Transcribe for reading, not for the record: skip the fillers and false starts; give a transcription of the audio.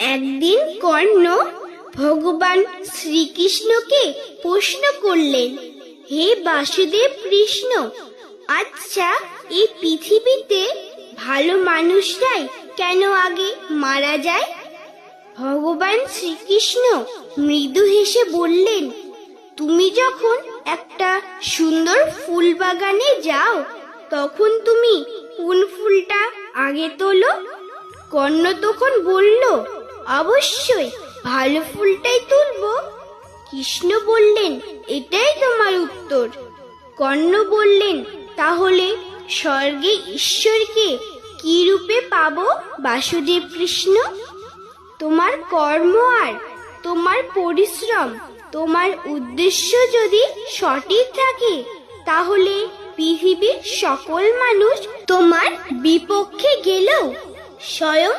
একদিন কর্ণ ভগবান শ্রীকৃষ্ণকে প্রশ্ন করলেন, হে বাসুদেব কৃষ্ণ, আচ্ছা এই পৃথিবীতে ভালো মানুষরাই কেন আগে মারা যায়? ভগবান শ্রীকৃষ্ণ মৃদু হেসে বললেন, তুমি যখন একটা সুন্দর ফুল বাগানে যাও তখন তুমি কোন ফুলটা আগে তোলো? কর্ণ তখন বলল, অবশ্যই ভালো ফুলটাই তুলবো। কৃষ্ণ বললেন, এটাই তোমার উত্তর? কর্ণ বললেন, তাহলে স্বর্গে ঈশ্বরকে কি রূপে পাবো বাসুদেব কৃষ্ণ? তোমার কর্ম আর তোমার পরিশ্রম, তোমার উদ্দেশ্য যদি সঠিক থাকে তাহলে পৃথিবীর সকল মানুষ তোমার বিপক্ষে গেলেও স্বয়ং